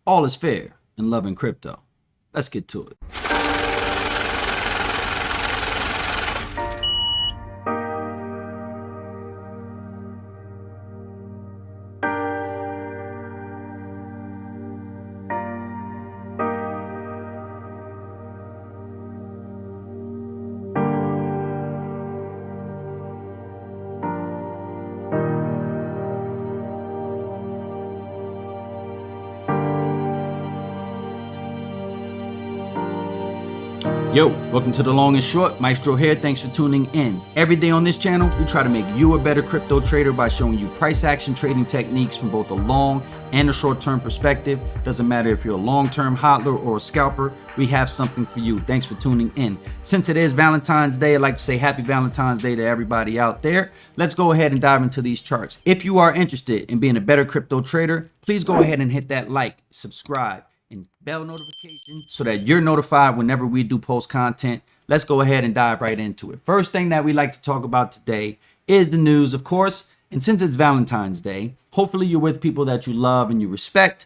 all is fair in love and crypto. Let's get to it. Yo, welcome to The Long and Short. Maestro here. Thanks for tuning in. Every day on this channel, we try to make you a better crypto trader by showing you price action trading techniques from both a long and a short-term perspective. Doesn't matter if you're a long-term hodler or a scalper, we have something for you. Thanks for tuning in. Since it is Valentine's Day, I'd like to say happy Valentine's Day to everybody out there. Let's go ahead and dive into these charts. If you are interested in being a better crypto trader, please go ahead and hit that like, subscribe, and bell notification so that you're notified whenever we do post content. Let's go ahead and dive right into it. First thing that we like to talk about today is the news, of course. And since it's Valentine's Day, hopefully you're with people that you love and you respect.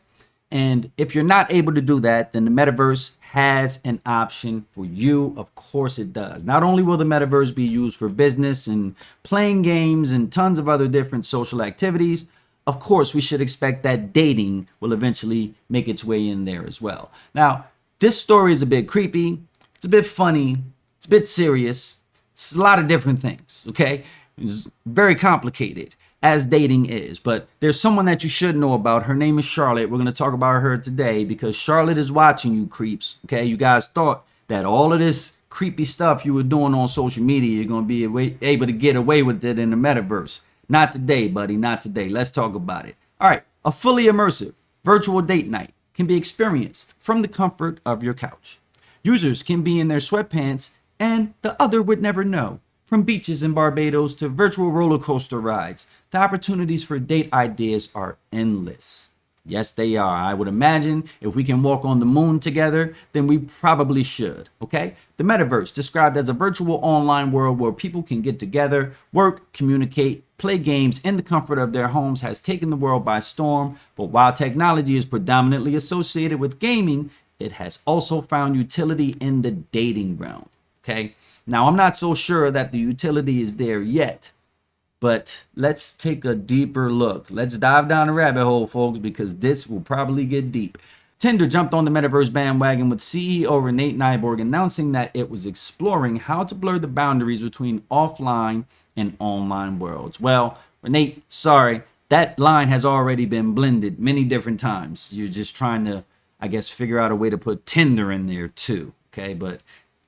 And if you're not able to do that, then the Metaverse has an option for you. Of course it does. Not only will the Metaverse be used for business and playing games and tons of other different social activities, of course, we should expect that dating will eventually make its way in there as well. Now, this story is a bit creepy. It's a bit funny. It's a bit serious. It's a lot of different things, okay? It's very complicated, as dating is. But there's someone that you should know about. Her name is Charlotte. We're going to talk about her today because Charlotte is watching you creeps, okay? You guys thought that all of this creepy stuff you were doing on social media, you're going to be able to get away with it in the Metaverse. Not today, buddy, not today. Let's talk about it. All right, a fully immersive virtual date night can be experienced from the comfort of your couch. Users can be in their sweatpants and the other would never know. From beaches in Barbados to virtual roller coaster rides, the opportunities for date ideas are endless. Yes, they are. I would imagine if we can walk on the moon together, then we probably should, okay? The Metaverse, described as a virtual online world where people can get together, work, communicate, play games in the comfort of their homes, has taken the world by storm. But while technology is predominantly associated with gaming, it has also found utility in the dating realm, okay? Now, I'm not so sure that the utility is there yet. But let's take a deeper look. Let's dive down the rabbit hole, folks, because this will probably get deep. Tinder jumped on the Metaverse bandwagon with CEO Renate Nyborg announcing that it was exploring how to blur the boundaries between offline and online worlds. Well, Renate, sorry, that line has already been blended many different times. You're just trying to, I guess, figure out a way to put Tinder in there too, okay? But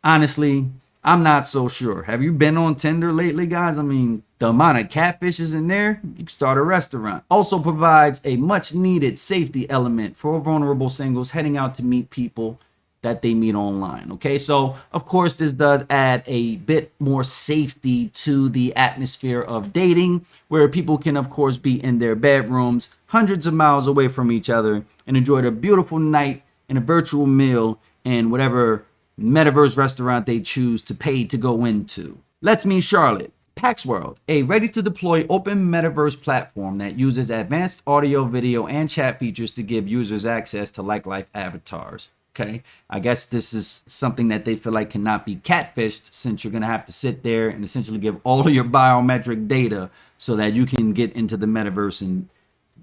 honestly, I'm not so sure. Have you been on Tinder lately, guys? I mean, the amount of catfishes in there, you can start a restaurant. Also provides a much needed safety element for vulnerable singles heading out to meet people that they meet online. Okay, so of course, this does add a bit more safety to the atmosphere of dating, where people can, of course, be in their bedrooms hundreds of miles away from each other and enjoy a beautiful night and a virtual meal in whatever Metaverse restaurant they choose to pay to go into. Let's meet Charlotte. PAX World, a ready-to-deploy open Metaverse platform that uses advanced audio, video, and chat features to give users access to like-life avatars. Okay, I guess this is something that they feel like cannot be catfished, since you're going to have to sit there and essentially give all of your biometric data so that you can get into the Metaverse and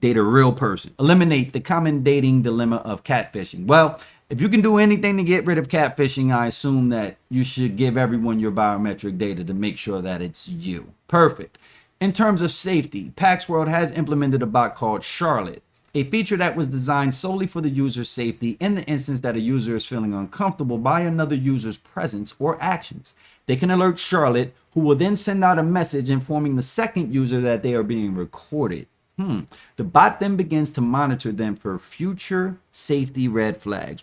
date a real person. Eliminate the common dating dilemma of catfishing. Well, if you can do anything to get rid of catfishing, I assume that you should give everyone your biometric data to make sure that it's you. Perfect. In terms of safety, PAX World has implemented a bot called Charlotte, a feature that was designed solely for the user's safety in the instance that a user is feeling uncomfortable by another user's presence or actions. They can alert Charlotte, who will then send out a message informing the second user that they are being recorded. The bot then begins to monitor them for future safety red flags.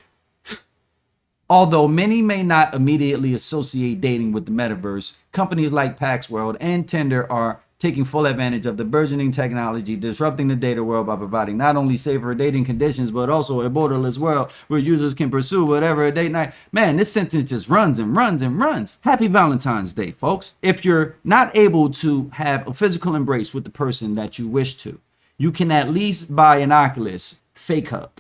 Although many may not immediately associate dating with the Metaverse, companies like PAX World and Tinder are taking full advantage of the burgeoning technology, disrupting the data world by providing not only safer dating conditions, but also a borderless world where users can pursue whatever a date night. Man, this sentence just runs and runs and runs. Happy Valentine's Day, folks. If you're not able to have a physical embrace with the person that you wish to, you can at least buy an Oculus fake hug.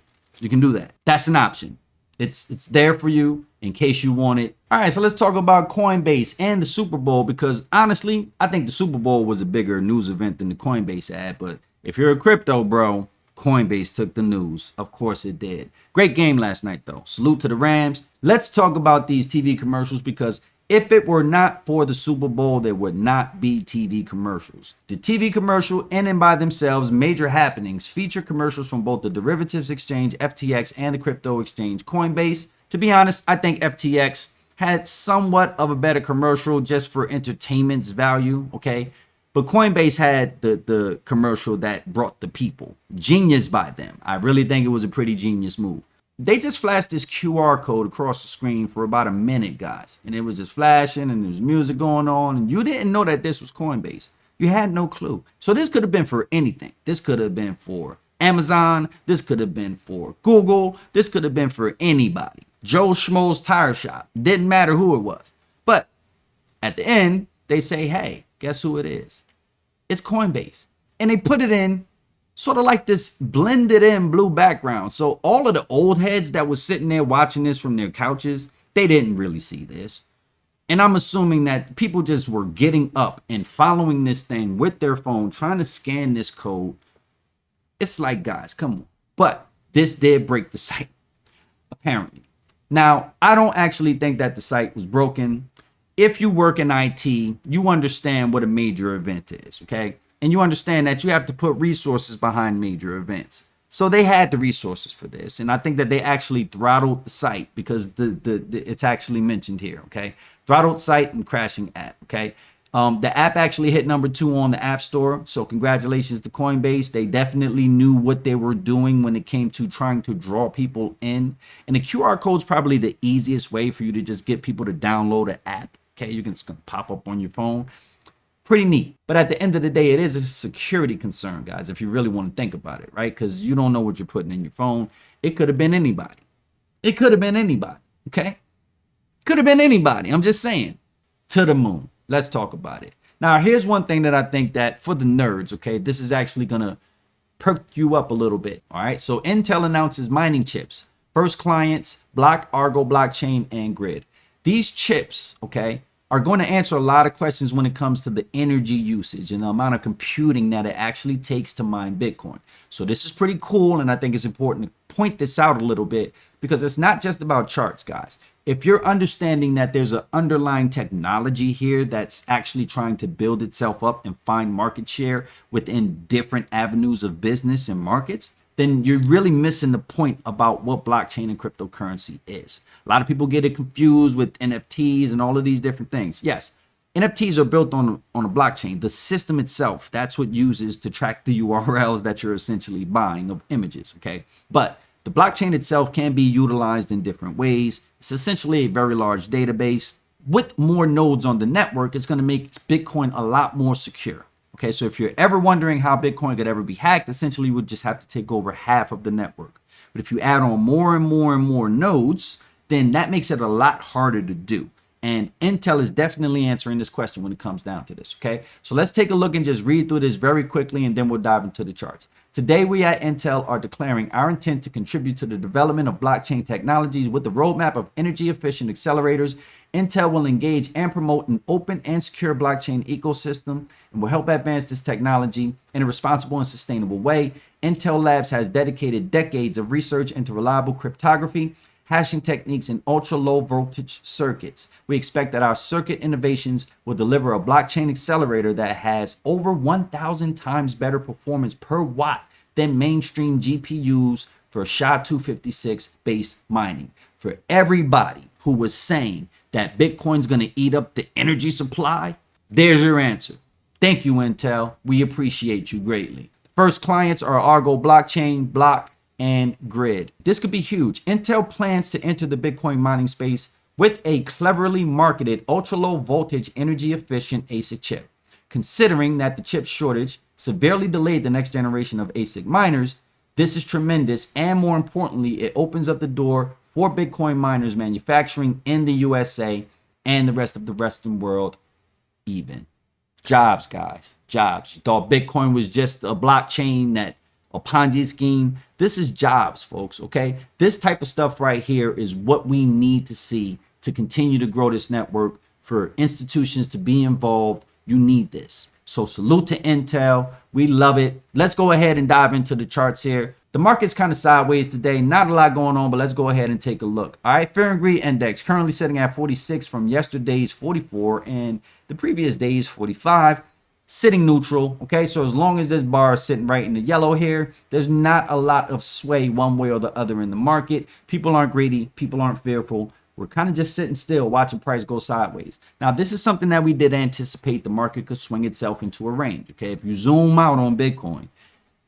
You can do that. That's an option. It's there for you in case you want it. All right, so let's talk about Coinbase and the Super Bowl, because honestly, I think the Super Bowl was a bigger news event than the Coinbase ad. But if you're a crypto bro, Coinbase took the news. Of course it did. Great game last night, though. Salute to the Rams. Let's talk about these TV commercials, because if it were not for the Super Bowl, there would not be TV commercials. The TV commercial, in and by themselves, major happenings, feature commercials from both the derivatives exchange, FTX, and the crypto exchange, Coinbase. To be honest, I think FTX had somewhat of a better commercial just for entertainment's value, okay? But Coinbase had the commercial that brought the people. Genius by them. I really think it was a pretty genius move. They just flashed this QR code across the screen for about a minute, guys. And it was just flashing and there was music going on. And you didn't know that this was Coinbase. You had no clue. So this could have been for anything. This could have been for Amazon. This could have been for Google. This could have been for anybody. Joe Schmo's tire shop. Didn't matter who it was. But at the end, they say, hey, guess who it is? It's Coinbase. And they put it in sort of like this blended in blue background. So all of the old heads that was sitting there watching this from their couches, they didn't really see this. And I'm assuming that people just were getting up and following this thing with their phone, trying to scan this code. It's like, guys, come on. But this did break the site, apparently. Now, I don't actually think that the site was broken. If you work in IT, you understand what a major event is, okay? And you understand that you have to put resources behind major events. So they had the resources for this. And I think that they actually throttled the site, because it's actually mentioned here, okay? Throttled site and crashing app, okay? The app actually hit number 2 on the App Store. So congratulations to Coinbase. They definitely knew what they were doing when it came to trying to draw people in. And the QR code is probably the easiest way for you to just get people to download an app, okay? You can just pop up on your phone. Pretty neat. But at the end of the day, it is a security concern, guys, if you really want to think about it, right? Because you don't know what you're putting in your phone. It could have been anybody. It could have been anybody, okay? Could have been anybody. I'm just saying. To the moon. Let's talk about it. Now, here's one thing that I think that for the nerds, okay, this is actually going to perk you up a little bit, all right? So Intel announces mining chips. First clients, Block, Argo blockchain, and Grid. These chips, okay, are going to answer a lot of questions when it comes to the energy usage and the amount of computing that it actually takes to mine Bitcoin. So this is pretty cool, and I think it's important to point this out a little bit, because it's not just about charts, guys. If you're understanding that there's an underlying technology here that's actually trying to build itself up and find market share within different avenues of business and markets, then you're really missing the point about what blockchain and cryptocurrency is. A lot of people get it confused with NFTs and all of these different things. Yes, NFTs are built on a blockchain. The system itself, that's what uses to track the URLs that you're essentially buying of images, okay? But the blockchain itself can be utilized in different ways. It's essentially a very large database. With more nodes on the network, it's going to make Bitcoin a lot more secure. Okay, so if you're ever wondering how Bitcoin could ever be hacked, essentially you would just have to take over half of the network. But if you add on more and more and more nodes, then that makes it a lot harder to do. And Intel is definitely answering this question when it comes down to this, okay? So let's take a look and just read through this very quickly, and then we'll dive into the charts. Today, we at Intel are declaring our intent to contribute to the development of blockchain technologies with the roadmap of energy-efficient accelerators. Intel will engage and promote an open and secure blockchain ecosystem and will help advance this technology in a responsible and sustainable way. Intel Labs has dedicated decades of research into reliable cryptography, hashing techniques, and ultra-low voltage circuits. We expect that our circuit innovations will deliver a blockchain accelerator that has over 1,000 times better performance per watt than mainstream GPUs for SHA-256 based mining. For everybody who was saying that Bitcoin's going to eat up the energy supply, there's your answer. Thank you, Intel. We appreciate you greatly. First clients are Argo blockchain, Block, and Grid. This could be huge. Intel plans to enter the Bitcoin mining space with a cleverly marketed ultra-low voltage energy efficient ASIC chip. Considering that the chip shortage severely delayed the next generation of ASIC miners, this is tremendous, and more importantly, it opens up the door for Bitcoin miners manufacturing in the USA and the rest of the Western world even. Jobs, guys, jobs. You thought Bitcoin was just a blockchain, that a Ponzi scheme. This is jobs, folks, okay? This type of stuff right here is what we need to see to continue to grow this network, for institutions to be involved. You need this. So salute to Intel. We love it. Let's go ahead and dive into the charts here. The market's kind of sideways today. Not a lot going on, but let's go ahead and take a look. All right, Fear and Greed Index currently sitting at 46 from yesterday's 44 and the previous day's 45. Sitting neutral. Okay, so as long as this bar is sitting right in the yellow here, there's not a lot of sway one way or the other in the market. People aren't greedy. People aren't fearful. We're kind of just sitting still, watching price go sideways. Now, this is something that we did anticipate. The market could swing itself into a range. Okay, if you zoom out on Bitcoin,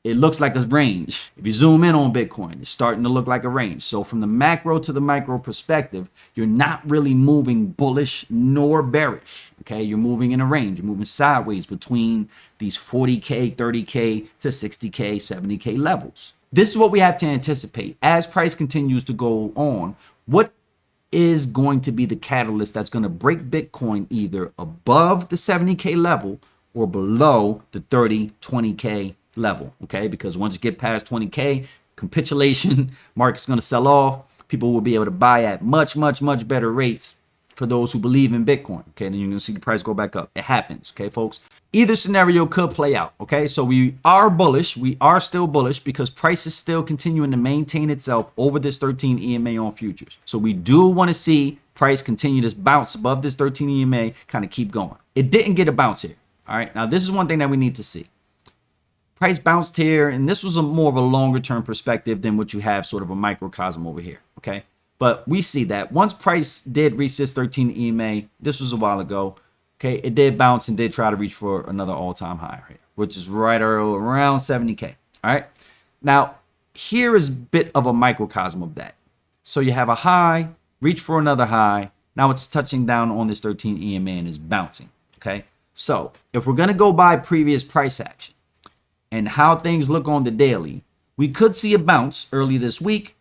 it looks like a range. If you zoom in on Bitcoin, it's starting to look like a range. So from the macro to the micro perspective, you're not really moving bullish nor bearish. Okay, you're moving in a range. You're moving sideways between these 40K, 30K to 60K, 70K levels. This is what we have to anticipate as price continues to go on. What is going to be the catalyst that's going to break Bitcoin either above the 70K level or below the 30, 20K level? Okay, because once you get past 20K, capitulation, market's going to sell off. People will be able to buy at much better rates for those who believe in Bitcoin. Okay, then you're going to see the price go back up. It happens. Okay, folks. Either scenario could play out. Okay, so we are bullish. We are still bullish because price is still continuing to maintain itself over this 13 EMA on futures. So we do want to see price continue to bounce above this 13 EMA, kind of keep going. It didn't get a bounce here. All right, now this is one thing that we need to see. Price bounced here, and this was a more of a longer term perspective than what you have sort of a microcosm over here. Okay, but we see that once price did reach this 13 EMA, this was a while ago. Okay, it did bounce and did try to reach for another all-time high here, which is right around 70K. All right, now here is a bit of a microcosm of that. So you have a high, reach for another high. Now it's touching down on this 13 EMA and is bouncing. Okay, so if we're gonna go by previous price action and how things look on the daily, we could see a bounce early this week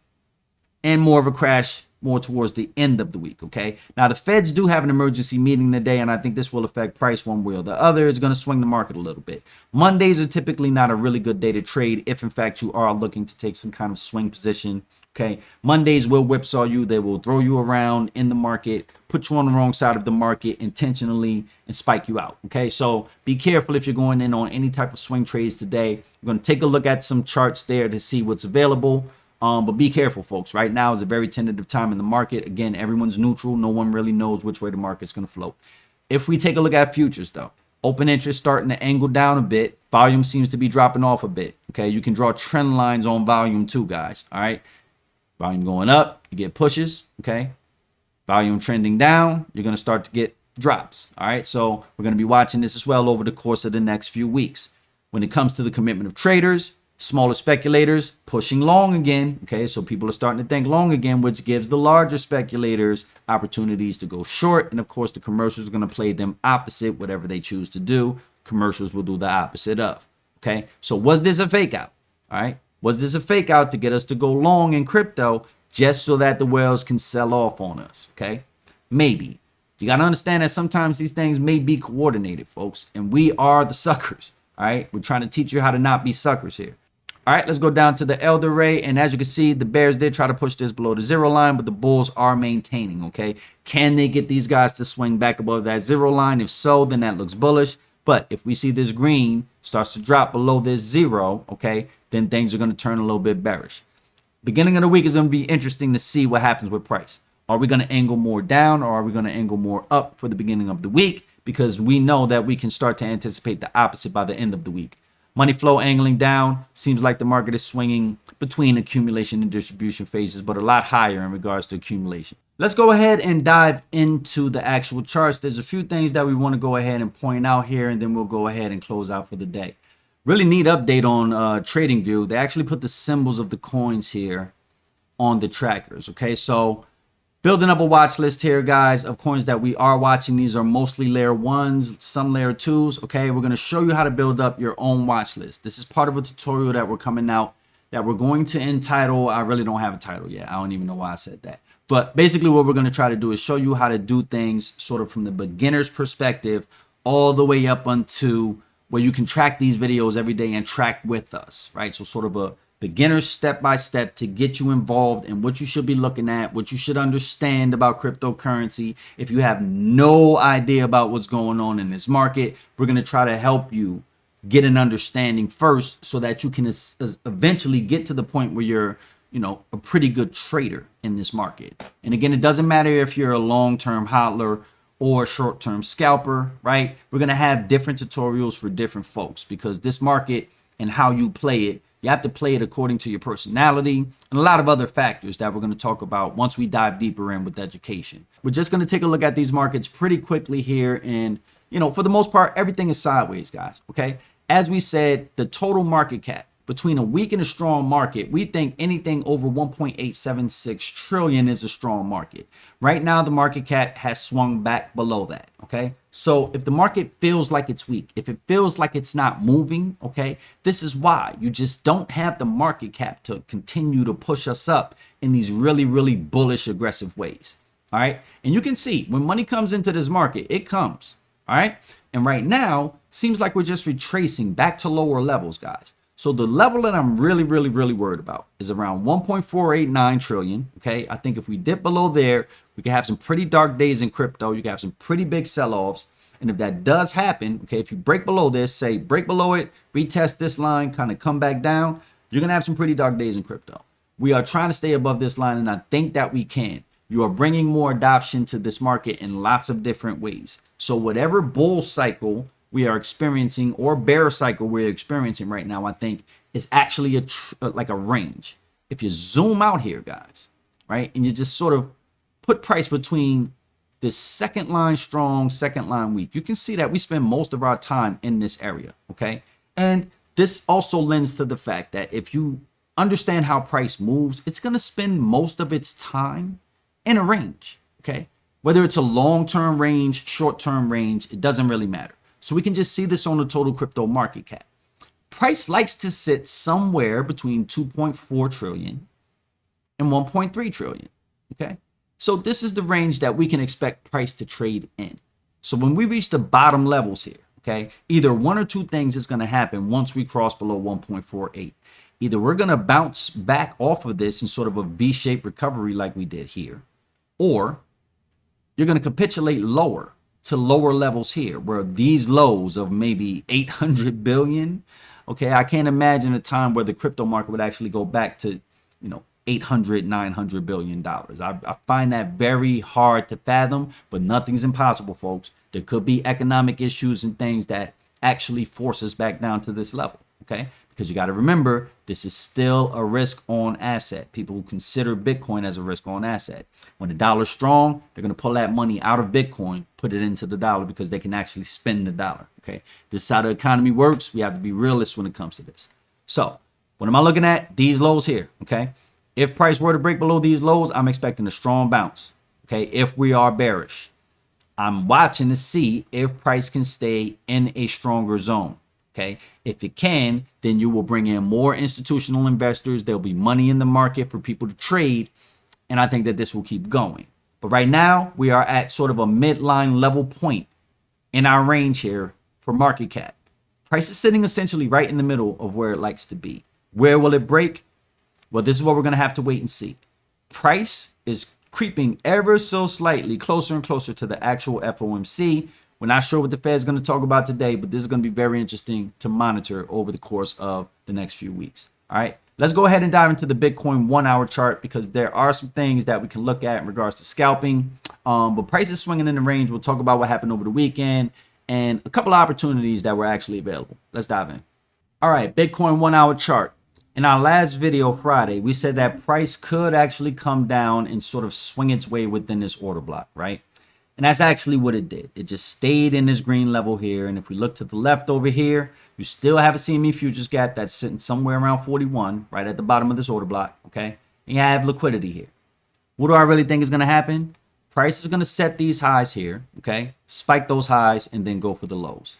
and more of a crash more towards the end of the week. Okay, now the Feds do have an emergency meeting today, and I think this will affect price one way or the other. It's going to swing the market a little bit. Mondays are typically not a really good day to trade if in fact you are looking to take some kind of swing position. Okay, Mondays will whipsaw you. They will throw you around in the market, put you on the wrong side of the market intentionally, and spike you out. Okay, so be careful if you're going in on any type of swing trades today. We're going to take a look at some charts there to see what's available. But be careful, folks. Right now is a very tentative time in the market. Again, everyone's neutral. No one really knows which way the market's going to float. If we take a look at futures, though, open interest starting to angle down a bit. Volume seems to be dropping off a bit. Okay, you can draw trend lines on volume too, guys. All right, volume going up, you get pushes. Okay, volume trending down, you're going to start to get drops. All right, so we're going to be watching this as well over the course of the next few weeks. When it comes to the commitment of traders, smaller speculators pushing long again. Okay, so people are starting to think long again, which gives the larger speculators opportunities to go short. And of course, the commercials are going to play them opposite. Whatever they choose to do, commercials will do the opposite of. Okay, so was this a fake out? All right, was this a fake out to get us to go long in crypto just so that the whales can sell off on us? Okay, maybe. You got to understand that sometimes these things may be coordinated, folks, and we are the suckers. All right, we're trying to teach you how to not be suckers here. All right, let's go down to the Elder Ray. And as you can see, the bears did try to push this below the zero line, but the bulls are maintaining. Okay, can they get these guys to swing back above that zero line? If so, then that looks bullish. But if we see this green starts to drop below this zero, okay, then things are going to turn a little bit bearish. Beginning of the week is going to be interesting to see what happens with price. Are we going to angle more down or are we going to angle more up for the beginning of the week? Because we know that we can start to anticipate the opposite by the end of the week. Money flow angling down. Seems like the market is swinging between accumulation and distribution phases, but a lot higher in regards to accumulation. Let's go ahead and dive into the actual charts. There's a few things that we want to go ahead and point out here, and then we'll go ahead and close out for the day. Really neat update on TradingView. They actually put the symbols of the coins here on the trackers. Okay, so building up a watch list here, guys, of coins that we are watching. These are mostly layer ones, some layer twos. Okay, we're going to show you how to build up your own watch list. This is part of a tutorial that we're coming out that we're going to entitle. I really don't have a title yet. I don't even know why I said that. But basically what we're going to try to do is show you how to do things sort of from the beginner's perspective all the way up unto where you can track these videos every day and track with us, right? So sort of a beginner step by step to get you involved in what you should be looking at, what you should understand about cryptocurrency. If you have no idea about what's going on in this market, we're going to try to help you get an understanding first so that you can eventually get to the point where you're, a pretty good trader in this market. And again, it doesn't matter if you're a long-term hodler or short-term scalper, right? We're going to have different tutorials for different folks because this market and how you play it, you have to play it according to your personality and a lot of other factors that we're going to talk about once we dive deeper in with education. We're just going to take a look at these markets pretty quickly here. And, for the most part, everything is sideways, guys. Okay. As we said, the total market cap between a weak and a strong market, we think anything over 1.876 trillion is a strong market. Right now, the market cap has swung back below that. Okay. So if the market feels like it's weak, if it feels like it's not moving, okay, this is why you just don't have the market cap to continue to push us up in these really, really bullish, aggressive ways. All right. And you can see when money comes into this market, it comes. All right. And right now, seems like we're just retracing back to lower levels, guys. So the level that I'm really, really, really worried about is around 1.489 trillion. Okay. I think if we dip below there, we can have some pretty dark days in crypto. You can have some pretty big sell-offs. And if that does happen, okay, if you break below this, say break below it, retest this line, kind of come back down, you're going to have some pretty dark days in crypto. We are trying to stay above this line, and I think that we can. You are bringing more adoption to this market in lots of different ways. So whatever bull cycle we are experiencing or bear cycle we're experiencing right now, I think is actually like a range. If you zoom out here, guys, right, and you just sort of put price between this second line strong, second line weak, you can see that we spend most of our time in this area, okay? And this also lends to the fact that if you understand how price moves, it's going to spend most of its time in a range, okay? Whether it's a long-term range, short-term range, it doesn't really matter. So we can just see this on the total crypto market cap. Price likes to sit somewhere between 2.4 trillion and 1.3 trillion, okay? So this is the range that we can expect price to trade in. So when we reach the bottom levels here, okay, either one or two things is going to happen once we cross below 1.48. Either we're going to bounce back off of this in sort of a V-shaped recovery like we did here, or you're going to capitulate lower to lower levels here, where these lows of maybe 800 billion, okay, I can't imagine a time where the crypto market would actually go back to, 800, 900 billion dollars. I find that very hard to fathom, but nothing's impossible, folks. There could be economic issues and things that actually force us back down to this level, okay? Because you got to remember, this is still a risk on asset. People who consider Bitcoin as a risk on asset. When the dollar's strong, they're going to pull that money out of Bitcoin, put it into the dollar because they can actually spend the dollar, okay? This is how the economy works. We have to be realists when it comes to this. So what am I looking at? These lows here, okay? If price were to break below these lows, I'm expecting a strong bounce, okay? If we are bearish, I'm watching to see if price can stay in a stronger zone. Okay, if it can, then you will bring in more institutional investors. There'll be money in the market for people to trade. And I think that this will keep going. But right now, we are at sort of a midline level point in our range here for market cap. Price is sitting essentially right in the middle of where it likes to be. Where will it break? Well, this is what we're going to have to wait and see. Price is creeping ever so slightly closer and closer to the actual FOMC. We're not sure what the Fed is going to talk about today, but this is going to be very interesting to monitor over the course of the next few weeks. All right, let's go ahead and dive into the Bitcoin 1 hour chart because there are some things that we can look at in regards to scalping. But price is swinging in the range. We'll talk about what happened over the weekend and a couple of opportunities that were actually available. Let's dive in. All right, Bitcoin 1 hour chart. In our last video Friday, we said that price could actually come down and sort of swing its way within this order block, right? And that's actually what it did. It just stayed in this green level here. And if we look to the left over here, you still have a CME futures gap that's sitting somewhere around 41, right at the bottom of this order block, okay? And you have liquidity here. What do I really think is going to happen? Price is going to set these highs here, okay? Spike those highs and then go for the lows.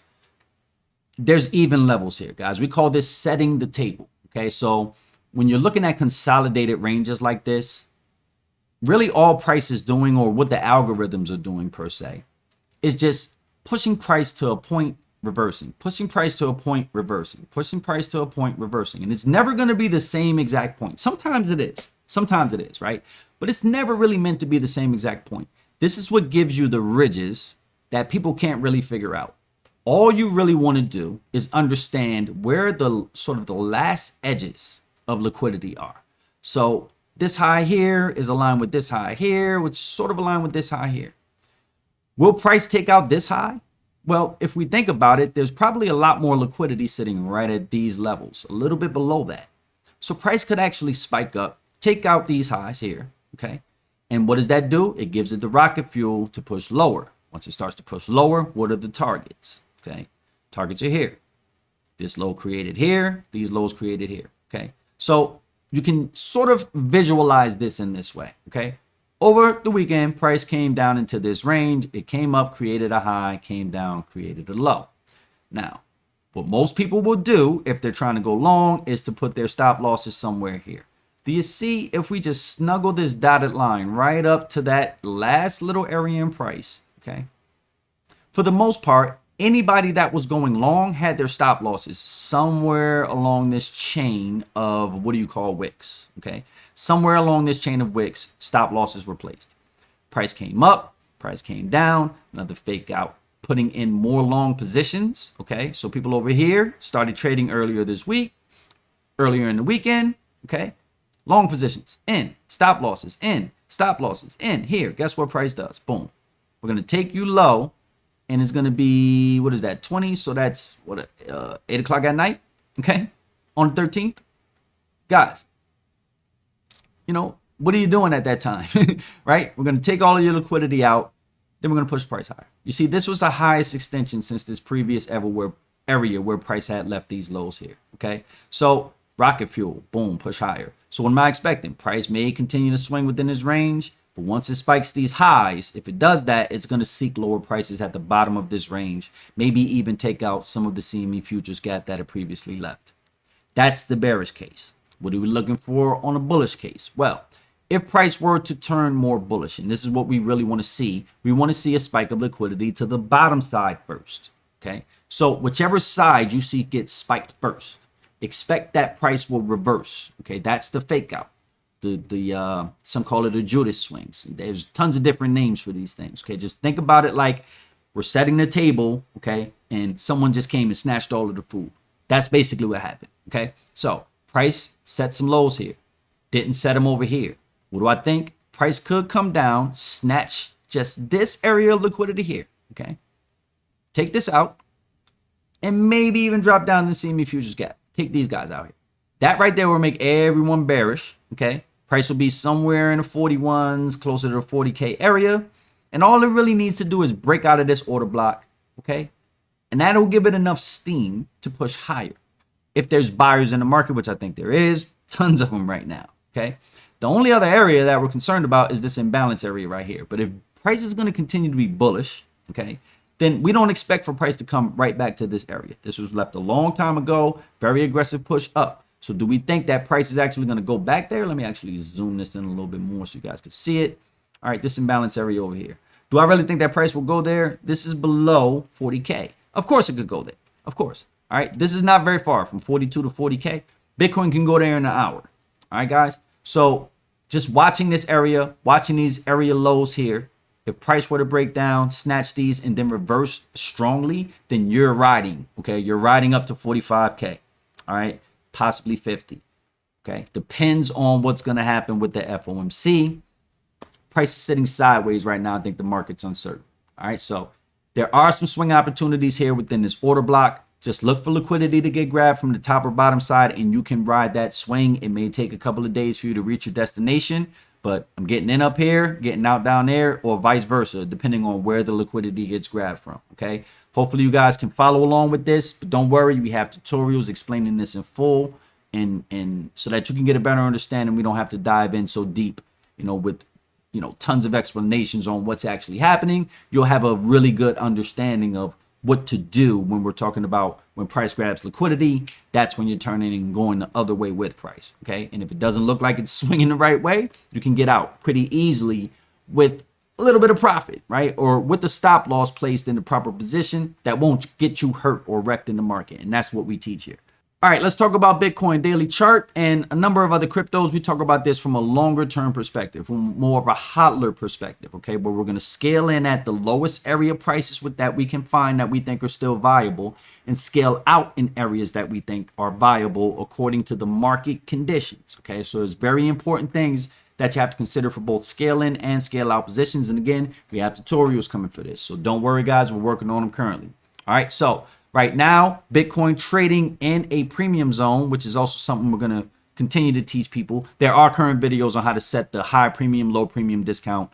There's even levels here, guys. We call this setting the table, okay? So when you're looking at consolidated ranges like this, really all price is doing, or what the algorithms are doing per se, is just pushing price to a point reversing, pushing price to a point, reversing, pushing price to a point, reversing. And it's never going to be the same exact point. Sometimes it is, right? But it's never really meant to be the same exact point. This is what gives you the ridges that people can't really figure out. All you really want to do is understand where the sort of the last edges of liquidity are. So this high here is aligned with this high here, which is sort of aligned with this high here. Will price take out this high? Well, if we think about it, there's probably a lot more liquidity sitting right at these levels, a little bit below that. So price could actually spike up, take out these highs here, okay? And what does that do? It gives it the rocket fuel to push lower. Once it starts to push lower, what are the targets? Okay, targets are here. This low created here, these lows created here, okay? So you can sort of visualize this in this way, okay? Over the weekend, price came down into this range. It came up, created a high, came down, created a low. Now, what most people will do if they're trying to go long is to put their stop losses somewhere here. Do you see if we just snuggle this dotted line right up to that last little area in price, okay? For the most part, anybody that was going long had their stop losses somewhere along this chain of, what do you call, wicks, okay? Somewhere along this chain of wicks, stop losses were placed. Price came up, price came down, another fake out, putting in more long positions, okay? So people over here started trading earlier this week, earlier in the weekend, okay? Long positions, in, stop losses, in, stop losses, in. Here, guess what price does? Boom. We're going to take you low, and it's going to be, what is that, 20? So that's, what, 8 o'clock at night, okay, on the 13th. Guys, you know, what are you doing at that time, right? We're going to take all of your liquidity out, then we're going to push price higher. You see, this was the highest extension since this previous area where price had left these lows here, okay? So rocket fuel, boom, push higher. So what am I expecting? Price may continue to swing within this range, but once it spikes these highs, if it does that, it's going to seek lower prices at the bottom of this range, maybe even take out some of the CME futures gap that it previously left. That's the bearish case. What are we looking for on a bullish case? Well, if price were to turn more bullish, and this is what we really want to see, we want to see a spike of liquidity to the bottom side first, okay? So whichever side you see gets spiked first, expect that price will reverse, okay? That's the fake out. Some call it a Judas swings. There's tons of different names for these things, okay? Just think about it like we're setting the table, okay? And someone just came and snatched all of the food. That's basically what happened, okay? So price set some lows here, didn't set them over here. What do I think? Price could come down, snatch just this area of liquidity here, okay? Take this out, and maybe even drop down the CME futures gap. Take these guys out here. That right there will make everyone bearish, okay? Price will be somewhere in the 41s, closer to the 40K area. And all it really needs to do is break out of this order block, okay? And that'll give it enough steam to push higher. If there's buyers in the market, which I think there is, tons of them right now, okay? The only other area that we're concerned about is this imbalance area right here. But if price is going to continue to be bullish, okay, then we don't expect for price to come right back to this area. This was left a long time ago, very aggressive push up. So do we think that price is actually going to go back there? Let me actually zoom this in a little bit more so you guys can see it. All right, this imbalance area over here. Do I really think that price will go there? This is below 40K. Of course it could go there. Of course. All right, this is not very far from 42 to 40K. Bitcoin can go there in an hour. All right, guys. So just watching this area, watching these area lows here, if price were to break down, snatch these, and then reverse strongly, then you're riding, okay? You're riding up to 45K, all right? Possibly 50, okay? Depends on what's going to happen with the FOMC. Price is sitting sideways right now. I think the market's uncertain, all right? So there are some swing opportunities here within this order block. Just look for liquidity to get grabbed from the top or bottom side, and you can ride that swing. It may take a couple of days for you to reach your destination, but I'm getting in up here, getting out down there, or vice versa, depending on where the liquidity gets grabbed from, okay? Hopefully you guys can follow along with this, but don't worry, we have tutorials explaining this in full, and so that you can get a better understanding. We don't have to dive in so deep, you know, with, you know, tons of explanations on what's actually happening. You'll have a really good understanding of what to do when we're talking about when price grabs liquidity. That's when you're turning and going the other way with price, okay? And if it doesn't look like it's swinging the right way, you can get out pretty easily with a little bit of profit, right? Or with the stop loss placed in the proper position that won't get you hurt or wrecked in the market. And that's what we teach here. All right, let's talk about Bitcoin daily chart and a number of other cryptos. We talk about this from a longer term perspective, from more of a hodler perspective, okay? But we're going to scale in at the lowest area prices with that we can find that we think are still viable and scale out in areas that we think are viable according to the market conditions, okay? So there's very important things that you have to consider for both scale in and scale out positions. And again, we have tutorials coming for this. So don't worry, guys, we're working on them currently. All right, so right now, Bitcoin trading in a premium zone, which is also something we're going to continue to teach people. There are current videos on how to set the high premium, low premium discount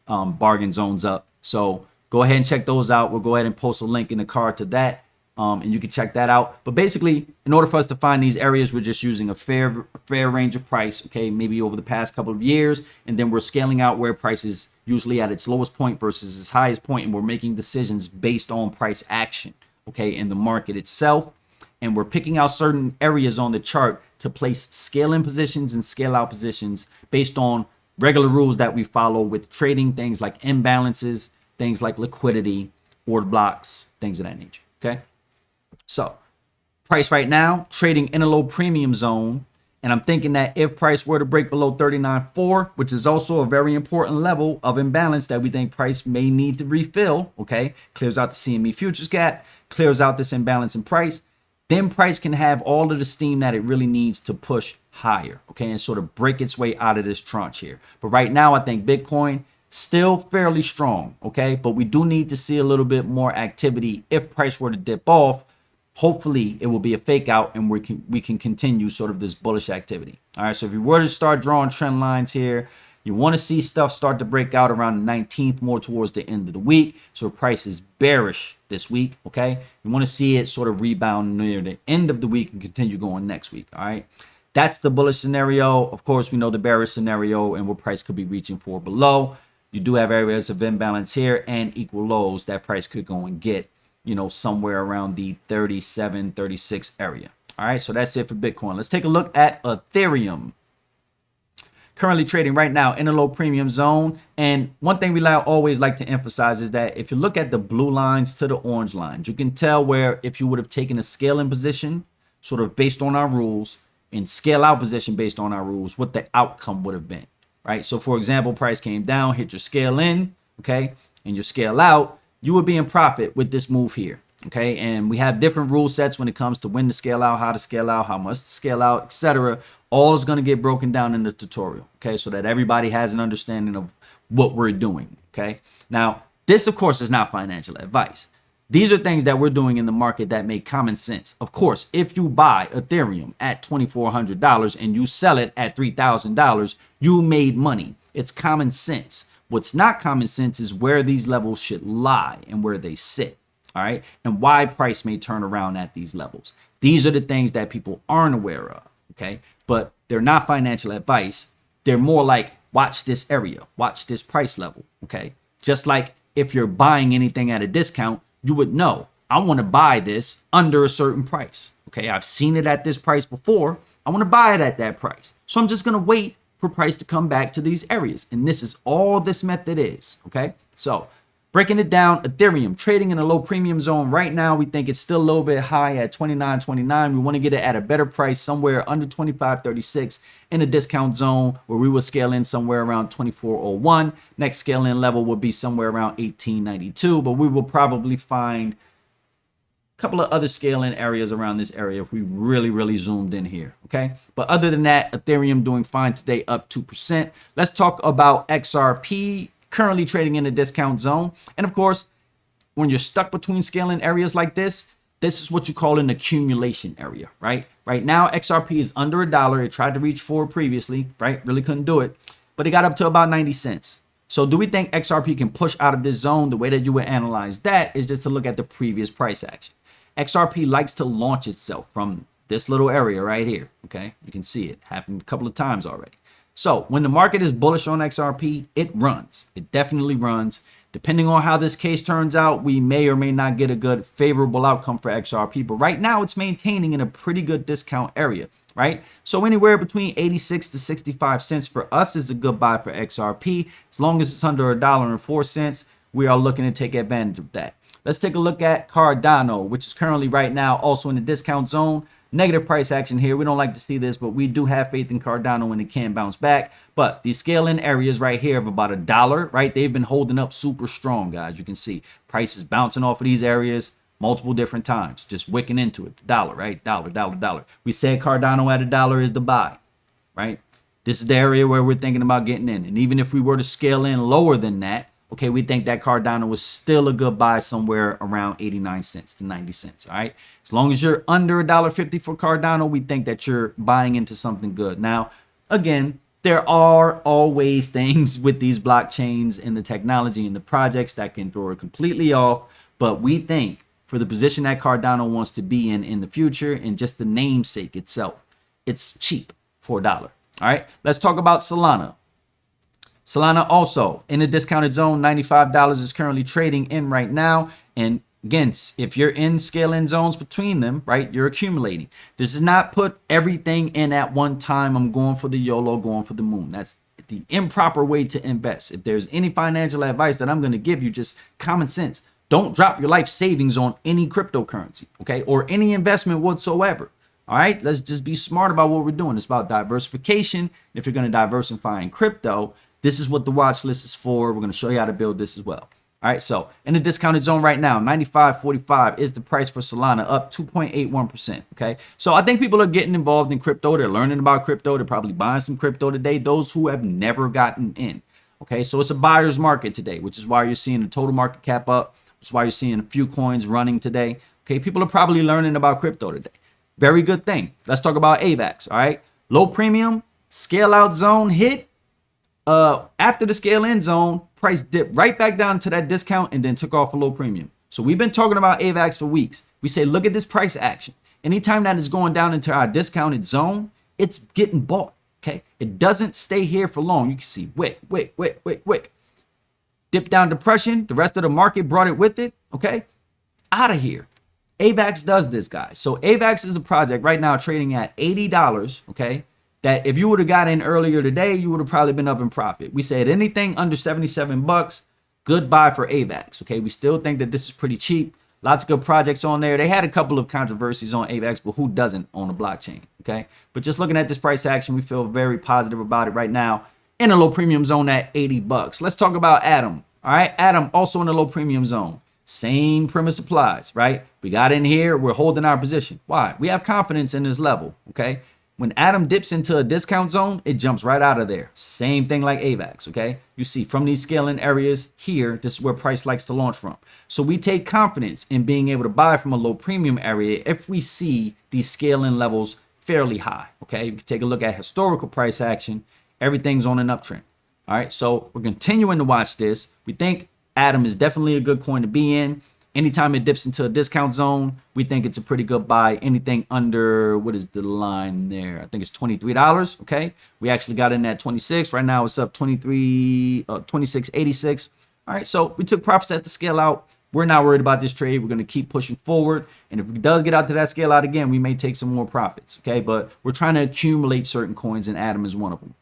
bargain zones up. So go ahead and check those out. We'll go ahead and post a link in the card to that. And you can check that out. But basically, in order for us to find these areas, we're just using a fair range of price, okay, maybe over the past couple of years. And then we're scaling out where price is usually at its lowest point versus its highest point. And we're making decisions based on price action, okay, in the market itself. And we're picking out certain areas on the chart to place scale in positions and scale out positions based on regular rules that we follow with trading, things like imbalances, things like liquidity, order blocks, things of that nature, okay? So price right now trading in a low premium zone. And I'm thinking that if price were to break below 39.4, which is also a very important level of imbalance that we think price may need to refill, okay, clears out the CME futures gap, clears out this imbalance in price, then price can have all of the steam that it really needs to push higher, okay, and sort of break its way out of this tranche here. But right now, I think Bitcoin still fairly strong, okay, but we do need to see a little bit more activity if price were to dip off. Hopefully it will be a fake out and we can continue sort of this bullish activity. All right, so if you were to start drawing trend lines here, you want to see stuff start to break out around the 19th, more towards the end of the week. So price is bearish this week, okay? You want to see it sort of rebound near the end of the week and continue going next week, all right? That's the bullish scenario. Of course, we know the bearish scenario and what price could be reaching for below. You do have areas of imbalance here and equal lows that price could go and get, you know, somewhere around the 37, 36 area. All right, so that's it for Bitcoin. Let's take a look at Ethereum. Currently trading right now in a low premium zone. And one thing we always like to emphasize is that if you look at the blue lines to the orange lines, you can tell where if you would have taken a scale in position, sort of based on our rules, and scale out position based on our rules, what the outcome would have been, right? So for example, price came down, hit your scale in, okay, and your scale out, you would be in profit with this move here, okay? And we have different rule sets when it comes to when to scale out, how to scale out, how much to scale out, etc. All is going to get broken down in the tutorial, okay, so that everybody has an understanding of what we're doing, okay? Now, this, of course, is not financial advice. These are things that we're doing in the market that make common sense. Of course, if you buy Ethereum at $2,400 and you sell it at $3,000, you made money. It's common sense. What's not common sense is where these levels should lie and where they sit, all right? And why price may turn around at these levels. These are the things that people aren't aware of, okay? But they're not financial advice. They're more like, watch this area, watch this price level, okay? Just like if you're buying anything at a discount, you would know, I want to buy this under a certain price, okay? I've seen it at this price before. I want to buy it at that price. So I'm just going to wait for price to come back to these areas. And this is all this method is, okay? So breaking it down, Ethereum trading in a low premium zone right now. We think it's still a little bit high at $29.29. We want to get it at a better price somewhere under $25.36 in a discount zone where we will scale in somewhere around $24.01. Next scale in level will be somewhere around $18.92, but we will probably find a couple of other scale in areas around this area if we really zoomed in here, okay? But other than that, Ethereum doing fine today, up 2%. Let's talk about XRP. Currently trading in a discount zone. And of course, when you're stuck between scaling areas like this is what you call an accumulation area, right? Right now, XRP is under $1. It tried to reach 4 previously, right? Really couldn't do it, but it got up to about 90 cents. So do we think XRP can push out of this zone? The way that you would analyze that is just to look at the previous price action. XRP likes to launch itself from this little area right here, okay? You can see it happened a couple of times already. So when the market is bullish on XRP, it runs. It definitely runs. Depending on how this case turns out, we may or may not get a good favorable outcome for XRP. But right now, it's maintaining in a pretty good discount area. right? So anywhere between 86 to 65 cents for us is a good buy for XRP. As long as it's under $1.04, we are looking to take advantage of that. Let's take a look at Cardano, which is currently right now also in the discount zone. Negative price action here. We don't like to see this, but we do have faith in Cardano when it can bounce back. But these scale-in areas right here of about $1, right? They've been holding up super strong, guys. You can see prices bouncing off of these areas multiple different times, just wicking into it. Dollar, right? Dollar. We said Cardano at $1 is the buy, right? This is the area where we're thinking about getting in. And even if we were to scale in lower than that, okay, we think that Cardano was still a good buy somewhere around 89 cents to 90 cents, all right? As long as you're under $1.50 for Cardano, we think that you're buying into something good. Now, again, there are always things with these blockchains and the technology and the projects that can throw it completely off, but we think for the position that Cardano wants to be in the future and just the namesake itself, it's cheap for $1. All right, let's talk about Solana. Solana also in the discounted zone, $95 is currently trading in right now. And again, if you're in scale-in zones between them, right, you're accumulating. This is not put everything in at one time. I'm going for the YOLO, going for the moon. That's the improper way to invest. If there's any financial advice that I'm going to give you, just common sense. Don't drop your life savings on any cryptocurrency, okay, or any investment whatsoever. All right, let's just be smart about what we're doing. It's about diversification. If you're going to diversify in crypto, this is what the watch list is for. We're going to show you how to build this as well. All right, so in the discounted zone right now, 95.45 is the price for Solana, up 2.81%. Okay, so I think people are getting involved in crypto. They're learning about crypto. They're probably buying some crypto today. Those who have never gotten in. Okay, so it's a buyer's market today, which is why you're seeing the total market cap up. That's why you're seeing a few coins running today. Okay, people are probably learning about crypto today. Very good thing. Let's talk about AVAX. All right, low premium scale out zone hit. After the scale in zone, price dipped right back down to that discount and then took off a low premium. So we've been talking about AVAX for weeks. We say, look at this price action. Anytime that is going down into our discounted zone, it's getting bought. Okay, it doesn't stay here for long. You can see wick. Dip down depression. The rest of the market brought it with it. Okay, out of here. AVAX does this, guys. So AVAX is a project right now trading at $80. Okay, that if you would have got in earlier today, you would have probably been up in profit. We said anything under 77 bucks, good buy for AVAX. Okay, we still think that this is pretty cheap. Lots of good projects on there. They had a couple of controversies on AVAX, but who doesn't own a blockchain? Okay, but just looking at this price action, we feel very positive about it right now. In a low premium zone at 80 bucks. Let's talk about Atom. All right, Atom also in the low premium zone. Same premise applies, right? We got in here, we're holding our position. Why? We have confidence in this level, okay? When Atom dips into a discount zone, it jumps right out of there. Same thing like AVAX, okay? You see from these scaling areas here, this is where price likes to launch from. So we take confidence in being able to buy from a low premium area if we see these scaling levels fairly high, okay? You can take a look at historical price action. Everything's on an uptrend. All right, so we're continuing to watch this. We think Atom is definitely a good coin to be in. Anytime it dips into a discount zone, we think it's a pretty good buy. Anything under, what is the line there? I think it's $23, okay? We actually got in at 26. Right now it's up 26.86. All right, so we took profits at the scale out. We're not worried about this trade. We're going to keep pushing forward. And if it does get out to that scale out again, we may take some more profits, okay? But we're trying to accumulate certain coins, and Atom is one of them.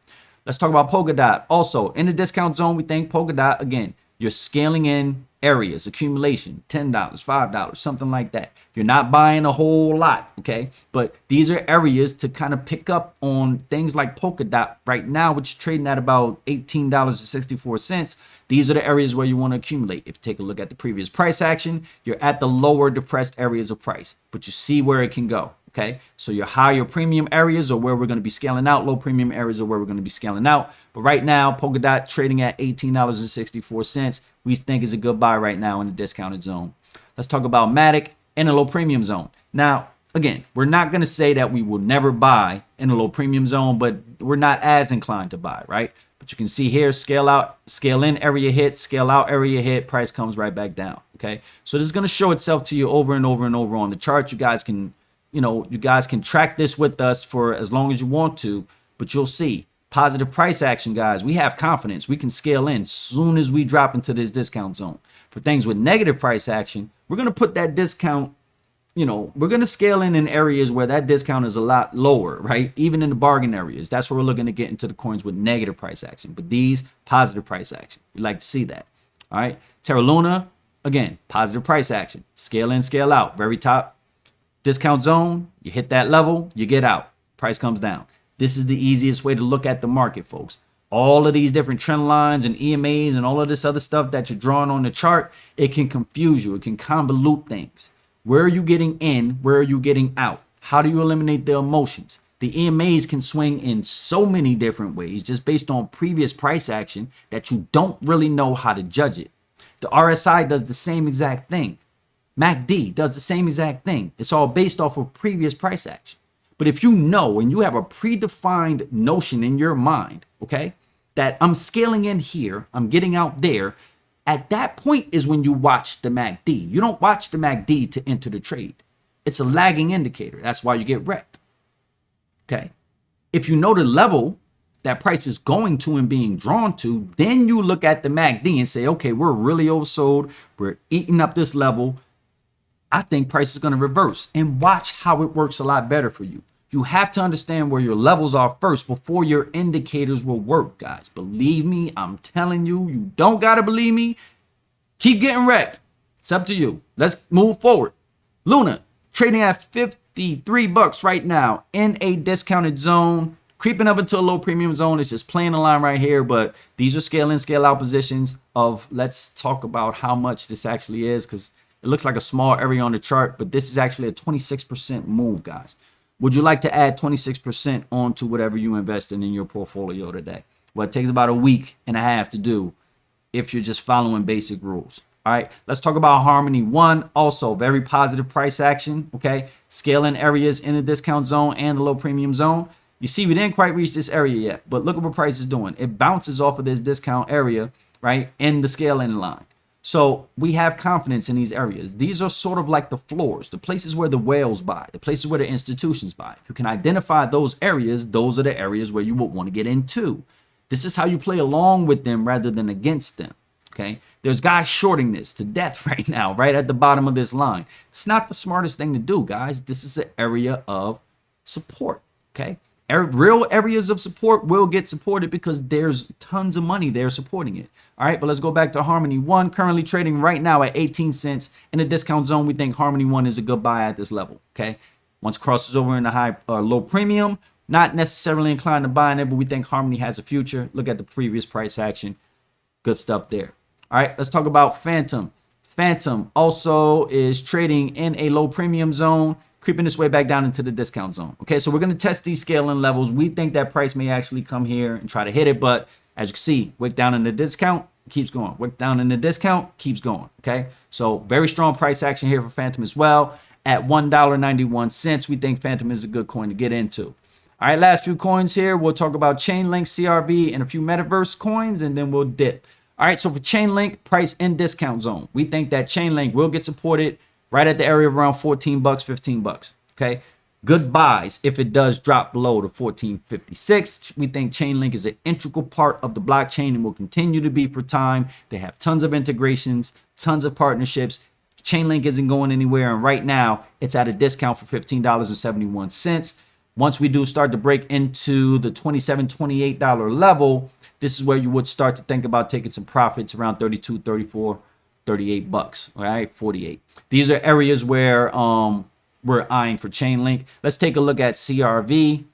Let's talk about Polkadot. Also, in the discount zone, we think Polkadot, again, you're scaling in areas, accumulation, $10, $5, something like that. You're not buying a whole lot, okay? But these are areas to kind of pick up on things like Polkadot right now, which is trading at about $18.64. These are the areas where you want to accumulate. If you take a look at the previous price action, you're at the lower depressed areas of price, but you see where it can go. Okay, so your higher premium areas are where we're going to be scaling out. Low premium areas are where we're going to be scaling out. But right now, Polkadot trading at $18.64. We think is a good buy right now in the discounted zone. Let's talk about MATIC in a low premium zone. Now, again, we're not going to say that we will never buy in a low premium zone, but we're not as inclined to buy, right? But you can see here, scale out, scale in area hit, scale out area hit, price comes right back down. Okay, so this is going to show itself to you over and over and over on the chart. You guys can track this with us for as long as you want to, but you'll see positive price action, guys. We have confidence. We can scale in soon as we drop into this discount zone. For things with negative price action, we're going to put that discount we're going to scale in areas where that discount is a lot lower, right? Even in the bargain areas. That's where we're looking to get into the coins with negative price action. But these, positive price action. We like to see that. All right. Terra Luna, again, positive price action. Scale in, scale out. Very top discount zone. You hit that level, you get out. Price comes down. This is the easiest way to look at the market, folks. All of these different trend lines and EMAs and all of this other stuff that you're drawing on the chart, it can confuse you. It can convolute things. Where are you getting in? Where are you getting out? How do you eliminate the emotions? The EMAs can swing in so many different ways just based on previous price action that you don't really know how to judge it. The RSI does the same exact thing. MACD does the same exact thing. It's all based off of previous price action. But if you know and you have a predefined notion in your mind, okay, that I'm scaling in here, I'm getting out there, at that point is when you watch the MACD. You don't watch the MACD to enter the trade. It's a lagging indicator. That's why you get wrecked. Okay. If you know the level that price is going to and being drawn to, then you look at the MACD and say, okay, we're really oversold. We're eating up this level. I think price is going to reverse, and watch how it works a lot better for you. You have to understand where your levels are first before your indicators will work, guys. Believe me, I'm telling you, you don't got to believe me. Keep getting wrecked. It's up to you. Let's move forward. Luna trading at 53 bucks right now in a discounted zone, creeping up into a low premium zone. It's just playing the line right here, but these are scale in, scale out positions of, let's talk about how much this actually is, because it looks like a small area on the chart, but this is actually a 26% move, guys. Would you like to add 26% onto whatever you invested in your portfolio today? Well, it takes about a week and a half to do if you're just following basic rules. All right, let's talk about Harmony One. Also, very positive price action. Okay, scaling areas in the discount zone and the low premium zone. You see, we didn't quite reach this area yet, but look at what price is doing. It bounces off of this discount area, right, in the scaling line. So we have confidence in these areas. These are sort of like the floors, the places where the whales buy, the places where the institutions buy. If you can identify those areas, those are the areas where you would want to get into. This is how you play along with them rather than against them. Okay. There's guys shorting this to death right now, right at the bottom of this line. It's not the smartest thing to do, guys. This is an area of support. Okay. Real areas of support will get supported because there's tons of money there supporting it. All right, but let's go back to Harmony One, currently trading right now at 18 cents in the discount zone. We think Harmony One is a good buy at this level. Okay, once it crosses over in the high low premium, not necessarily inclined to buy in it, but we think Harmony has a future. Look at the previous price action. Good stuff there. All right, let's talk about Phantom. Phantom also is trading in a low premium zone, creeping its way back down into the discount zone. Okay, so we're going to test these scaling levels. We think that price may actually come here and try to hit it, but as you can see, wick down in the discount, keeps going. Wick down in the discount, keeps going. Okay, so very strong price action here for Phantom as well. At $1.91, we think Phantom is a good coin to get into. All right, last few coins here. We'll talk about Chainlink, CRV, and a few Metaverse coins, and then we'll dip. All right, so for Chainlink, price in discount zone. We think that Chainlink will get supported right at the area of around 14 bucks, 15 bucks. Okay, good buys if it does drop below the 14.56. We think Chainlink is an integral part of the blockchain and will continue to be for time. They have tons of integrations, tons of partnerships. Chainlink isn't going anywhere, and right now it's at a discount for $15.71. Once we do start to break into the $27, $28 level, this is where you would start to think about taking some profits around 32, 34, 38 bucks. All right, 48. These are areas where we're eyeing for Chainlink. Let's take a look at CRV.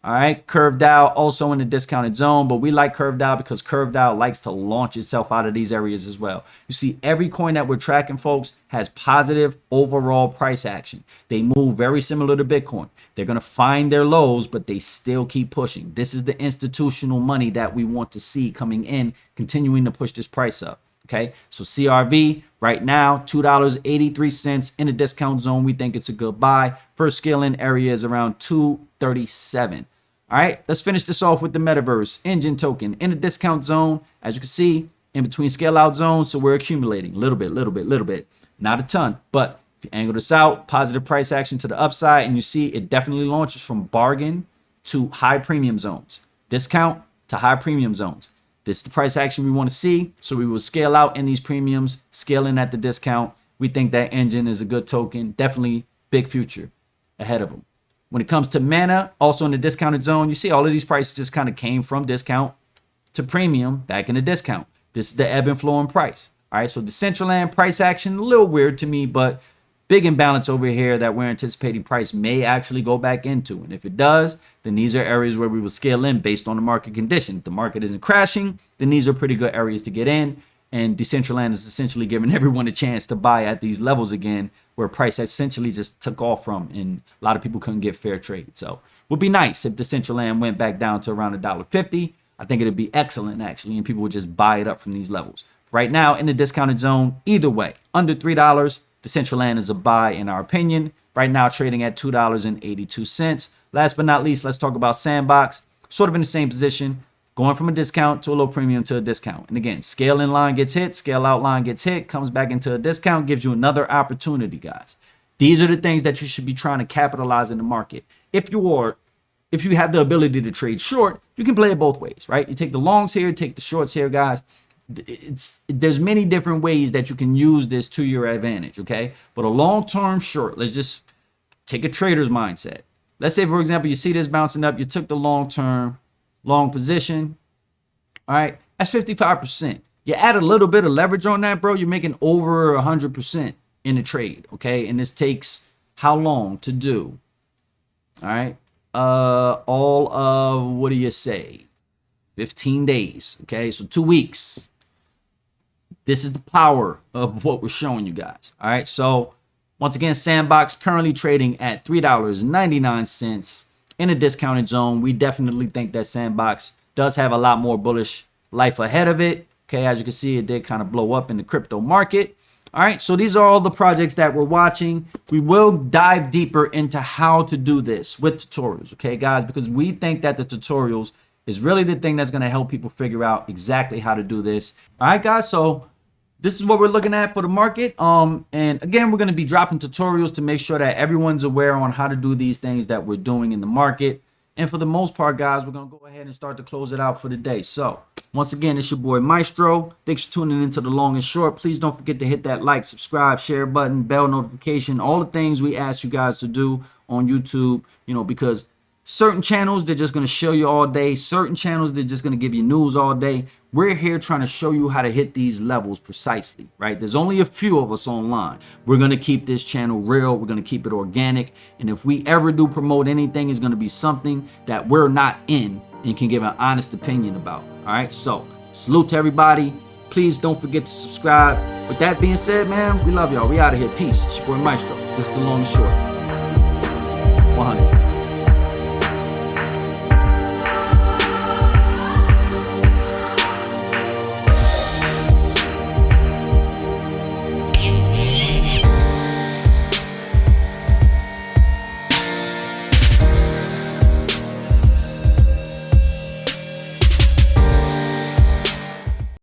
All right, curved out, also in the discounted zone, but we like curved out because curved out likes to launch itself out of these areas as well. You see, every coin that we're tracking, folks, has positive overall price action. They move very similar to Bitcoin. They're going to find their lows, but they still keep pushing. This is the institutional money that we want to see coming in, continuing to push this price up. Okay, so CRV right now, $2.83 in the discount zone. We think it's a good buy. First scale in area is around 237. All right, let's finish this off with the Metaverse. Enjin token in the discount zone. As you can see, in between scale out zones. So we're accumulating a little bit. Not a ton, but if you angle this out, positive price action to the upside, and you see it definitely launches from bargain to high premium zones. Discount to high premium zones. This is the price action we want to see. So we will scale out in these premiums, scale in at the discount. We think that Enjin is a good token. Definitely big future ahead of them. When it comes to Mana, also in the discounted zone, you see all of these prices just kind of came from discount to premium back in the discount. This is the ebb and flow in price. All right, so Decentraland price action, a little weird to me, but big imbalance over here that we're anticipating price may actually go back into. And if it does, then these are areas where we will scale in based on the market condition. If the market isn't crashing, then these are pretty good areas to get in. And Decentraland is essentially giving everyone a chance to buy at these levels again, where price essentially just took off from, and a lot of people couldn't get fair trade. So it would be nice if Decentraland went back down to around $1.50. I think it'd be excellent, actually, and people would just buy it up from these levels. Right now, in the discounted zone, either way, under $3, Decentraland is a buy in our opinion. Right now, trading at $2.82. Last but not least, let's talk about Sandbox. Sort of in the same position, going from a discount to a low premium to a discount. And again, scale in line gets hit, scale out line gets hit, comes back into a discount, gives you another opportunity, guys. These are the things that you should be trying to capitalize in the market. If you have the ability to trade short, you can play it both ways, right? You take the longs here, take the shorts here, guys. There's many different ways that you can use this to your advantage, okay? But a long-term short, let's just take a trader's mindset. Let's say, for example, you see this bouncing up, you took the long-term long position, all right? That's 55%. You add a little bit of leverage on that, bro, you're making over 100% in the trade, okay? And this takes how long to do? All right? All of, what do you say? 15 days, okay? So 2 weeks. This is the power of what we're showing you guys. All right. So once again, Sandbox currently trading at $3.99 in a discounted zone. We definitely think that Sandbox does have a lot more bullish life ahead of it. Okay. As you can see, it did kind of blow up in the crypto market. All right. So these are all the projects that we're watching. We will dive deeper into how to do this with tutorials. Okay, guys, because we think that the tutorials is really the thing that's going to help people figure out exactly how to do this. All right, guys. So this is what we're looking at for the market. And again, we're going to be dropping tutorials to make sure that everyone's aware on how to do these things that we're doing in the market. And for the most part, guys, we're going to go ahead and start to close it out for the day. So once again, it's your boy Maestro. Thanks for tuning into the long and short. Please don't forget to hit that like, subscribe, share button, bell notification, all the things we ask you guys to do on YouTube, you know, because certain channels, they're just going to show you all day. Certain channels, they're just going to give you news all day. We're here trying to show you how to hit these levels precisely, right? There's only a few of us online. We're going to keep this channel real. We're going to keep it organic. And if we ever do promote anything, it's going to be something that we're not in and can give an honest opinion about. All right. So salute to everybody. Please don't forget to subscribe. With that being said, man, we love y'all. We out of here. Peace. It's your boy Maestro. This is the long and short. 100.